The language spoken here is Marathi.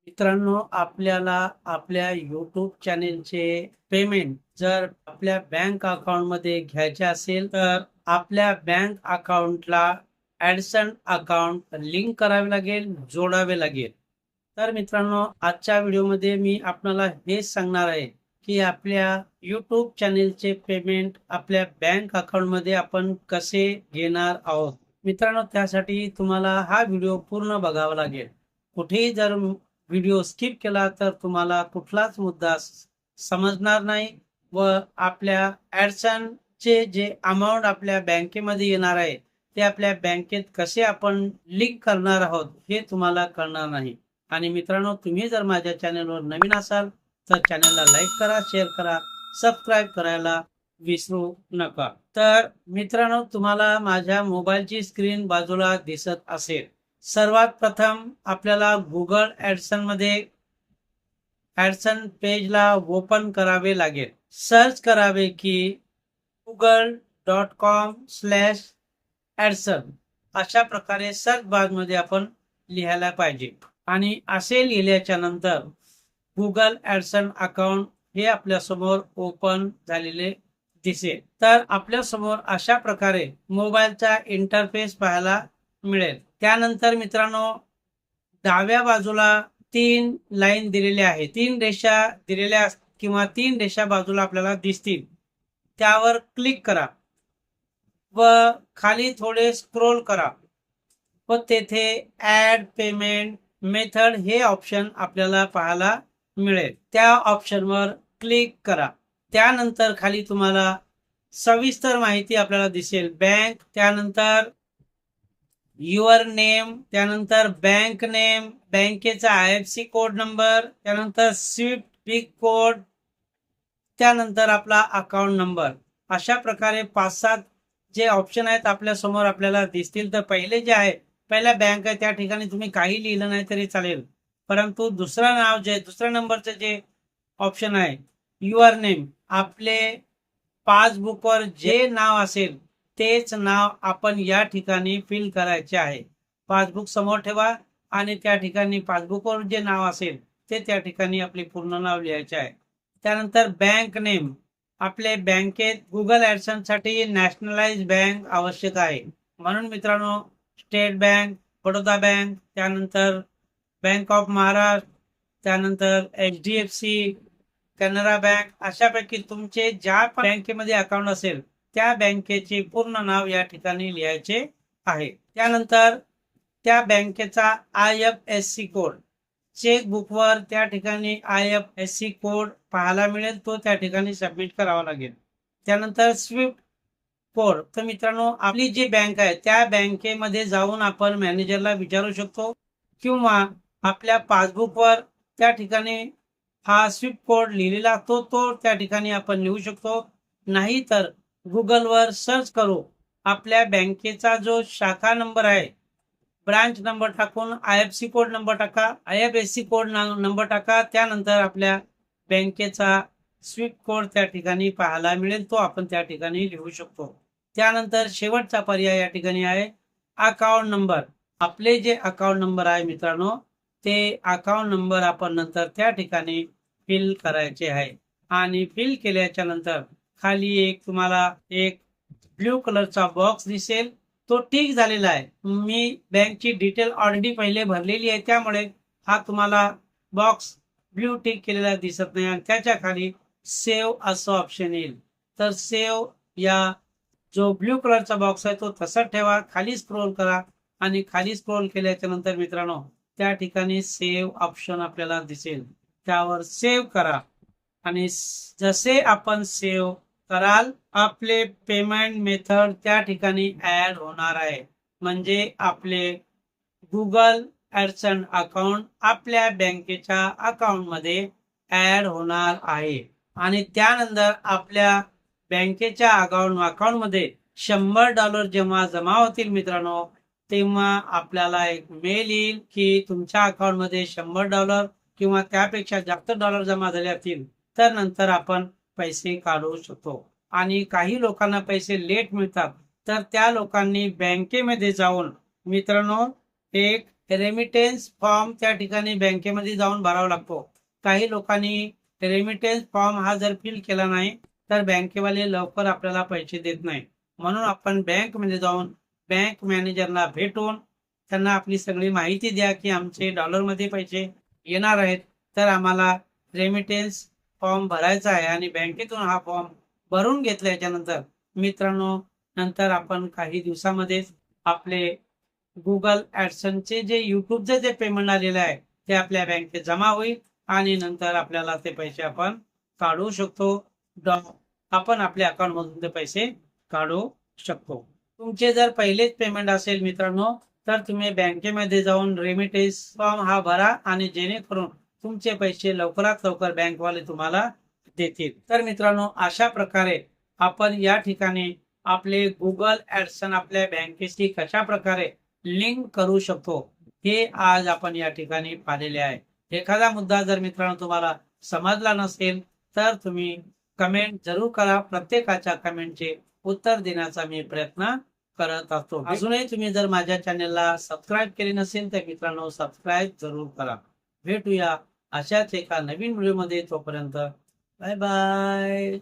मित्रांनो, आपल्याला आपल्या YouTube चॅनेलचे पेमेंट जर आपल्या बँक अकाउंटमध्ये घ्यायचे असेल, तर आपल्या बँक अकाउंटला ॲडसन अकाउंट लिंक करावे लागेल, जोडावे लागेल. तर मित्रांनो, आजच्या व्हिडिओमध्ये मी आपल्याला हेच सांगणार आहे, की आपल्या YouTube चॅनेलचे पेमेंट आपल्या बँक अकाउंटमध्ये आपण कसे घेणार आहोत. मित्रांनो, त्यासाठी तुम्हाला हा व्हिडिओ पूर्ण बघावा लागेल. कुठेही जर व्हिडिओ स्किप केला तर तुम्हाला कुठलाच मुद्दा समजणार नाही व आपल्या ॲडसनचे जे अमाऊंट आपल्या बँकेमध्ये येणार आहे ते आपल्या बँकेत कसे आपण लिंक करणार आहोत हे तुम्हाला कळणार नाही. आणि मित्रांनो, तुम्ही जर माझ्या चॅनलवर नवीन असाल तर चॅनलला लाईक करा, शेअर करा, सबस्क्राईब करायला विसरू नका. तर मित्रांनो, तुम्हाला माझ्या मोबाईलची स्क्रीन बाजूला दिसत असेल. सर्वात प्रथम आपल्याला गुगल ॲडसन मध्ये ॲडसन पेजला ओपन करावे लागेल. सर्च करावे की google.com/ॲडसन अशा प्रकारे सर्च बारमध्ये आपण लिहायला पाहिजे. आणि असे लिहिल्याच्या नंतर गुगल ॲडसन अकाउंट हे आपल्या समोर ओपन झालेले दिसेल. तर आपल्या समोर अशा प्रकारे मोबाईलचा इंटरफेस पाहायला मिळेल. त्यानंतर मित्रांनो, डाव्या बाजूला 3 लाईन दिलेल्या आहेत. 3 रेषा दिलेल्या किंवा 3 रेषा बाजूला आपल्याला दिसतील. त्यावर क्लिक करा व खाली थोडे स्क्रोल करा व तेथे ॲड पेमेंट मेथड हे ऑप्शन आपल्याला पाहायला मिळेल. त्या ऑप्शनवर क्लिक करा. त्यानंतर खाली तुम्हाला सविस्तर माहिती आपल्याला दिसेल. बँक, त्यानंतर युअर नेम, त्यानंतर बँक नेम, बँकेचा IFSC कोड नंबर, त्यानंतर स्विफ्ट बिग कोड, त्यानंतर आपला अकाउंट नंबर. अशा प्रकारे 5-7 जे ऑप्शन आहेत आपल्या समोर आपल्याला दिसतील. तर पहिले जे आहे, पहिल्या बँक आहे त्या ठिकाणी तुम्ही काही लिहिलं नाही तरी चालेल, परंतु दुसऱ्या नंबरचे जे ऑप्शन आहे युअर नेम, आपले पासबुकवर जे नाव असेल तेच नाव आपण या ठिकाणी फिल करायचे आहे. पासबुक समोर ठेवा आणि त्या ठिकाणी पासबुकवर जे नाव असेल ते त्या ठिकाणी आपले पूर्ण नाव लिहायचे आहे. त्यानंतर बँक नेम, आपले बँकेत गुगल ॲडसनसाठी नॅशनलाइज बँक आवश्यक आहे. म्हणून मित्रांनो, स्टेट बँक, बडोदा बँक, त्यानंतर बँक ऑफ महाराष्ट्र, त्यानंतर HDFC, कॅनरा बँक, अशापैकी तुमचे ज्या बँकेमध्ये अकाउंट असेल त्या बँकेचे पूर्ण नाव या ठिकाणी लिहायचे आहे. त्यानंतर त्या बँकेचा IFSC कोड, चेकबुकवर त्या ठिकाणी IFSC कोड पाहायला मिळेल, तो त्या ठिकाणी सबमिट करावा लागेल. त्यानंतर स्विफ्ट कोड, तर मित्रांनो, आपली जी बँक आहे त्या बँकेमध्ये जाऊन आपण मॅनेजरला विचारू शकतो किंवा आपल्या पासबुकवर त्या ठिकाणी हा स्विफ्ट कोड लिहिलेला असतो, तो त्या ठिकाणी आपण लिहू शकतो. नाही तर गुगलवर सर्च करू, आपल्या बँकेचा जो शाखा नंबर आहे, ब्रांच नंबर टाकून IFSC कोड नंबर टाका, IFSC कोड नंबर टाका, त्यानंतर आपल्या बँकेचा स्विफ्ट कोड त्या ठिकाणी पाहायला मिळेल, तो आपण त्या ठिकाणी लिहू शकतो. त्यानंतर शेवटचा पर्याय या ठिकाणी आहे अकाउंट नंबर. आपले जे अकाउंट नंबर आहे मित्रांनो, ते अकाउंट नंबर आपण नंतर त्या ठिकाणी फिल करायचे आहे. आणि फिल केल्याच्या नंतर खाली तुम्हाला एक ब्ल्यू कलरचा बॉक्स दिसेल, तो टिक झालेला आहे. मी बँकची डिटेल ऑलरेडी पहिले भरलेली आहे, त्यामुळे हा तुम्हाला बॉक्स ब्ल्यू टिक केलेला दिसत नाही आणि त्याच्या खाली सेव्ह असं ऑप्शन येईल. तर सेव्ह या जो ब्ल्यू कलरचा बॉक्स आहे तो तसाच ठेवा, खाली स्क्रोल करा आणि खाली स्क्रोल केल्याच्या नंतर मित्रांनो, त्या ठिकाणी सेव्ह ऑप्शन आपल्याला दिसेल, त्यावर सेव्ह करा. आणि जसे आपण सेव्ह कराल, आपले पेमेंट मेथड त्या ठिकाणी ऍड होणार आहे. म्हणजे आपले गुगल ॲडसन अकाउंट आपल्या बँकेच्या अकाउंटमध्ये ऍड होणार आहे. आणि त्यानंतर आपल्या बँकेच्या अकाउंटमध्ये $100 जेव्हा जमा होतील मित्रांनो, तेव्हा आपल्याला एक मेल येईल की तुमच्या अकाउंटमध्ये $100 किंवा त्यापेक्षा जास्त डॉलर जमा झाले असतील तर नंतर आपण पैसे काढू शकतो. आणि काही लोकांना पैसे लेट मिळतात, तर त्या लोकांनी बँकेमध्ये जाऊन मित्रांनो एक रेमिटेन्स फॉर्म त्या ठिकाणी बँकेमध्ये जाऊन भरावा लागतो. काही लोकांनी रेमिटेन्स फॉर्म हा जर फिल केला नाही तर बँकेवाले लवकर आपल्याला पैसे देत नाही. म्हणून आपण बँकमध्ये जाऊन बँक मॅनेजरला भेटून त्यांना आपली सगळी माहिती द्या की आमचे डॉलरमध्ये पैसे येणार आहेत, तर आम्हाला रेमिटेन्स फॉर्म भरायचा आहे. आणि बँकेतून हा फॉर्म भरून घेतल्याच्या नंतर मित्रांनो, नंतर आपण काही दिवसामध्येच आपले गुगल ॲडसनचे जे युट्यूबचे जे पेमेंट आलेले आहे ते आपल्या बँकेत जमा होईल आणि नंतर आपल्याला ते पैसे आपण काढू शकतो. आपण आपल्या अकाउंट मधून ते पैसे काढू शकतो. तुमचे जर पहिलेच पेमेंट असेल मित्रांनो, तर तुम्ही बँकेमध्ये जाऊन रेमिटेन्स फॉर्म हा भरा आणि जेणेकरून तुमचे पैसे लवकरात लवकर बँकवाले तुम्हाला देतील. तर मित्रांनो, अशा प्रकारे आपण या ठिकाणी आपले गुगल ॲडसन आपल्या बँकेशी कशा प्रकारे लिंक करू शकतो हे आज आपण या ठिकाणी पाहिलेले आहे. एखादा मुद्दा जर मित्रांनो तुम्हाला समजला नसेल तर तुम्ही कमेंट जरूर करा. प्रत्येकाच्या कमेंटचे उत्तर देण्याचा मी प्रयत्न करत असतो. अजूनही तुम्ही जर माझ्या चॅनलला सबस्क्राईब केले नसेल तर मित्रांनो सबस्क्राईब जरूर करा. भेटूया अशाच एका नवीन व्हिडिओमध्ये. तोपर्यंत बाय बाय.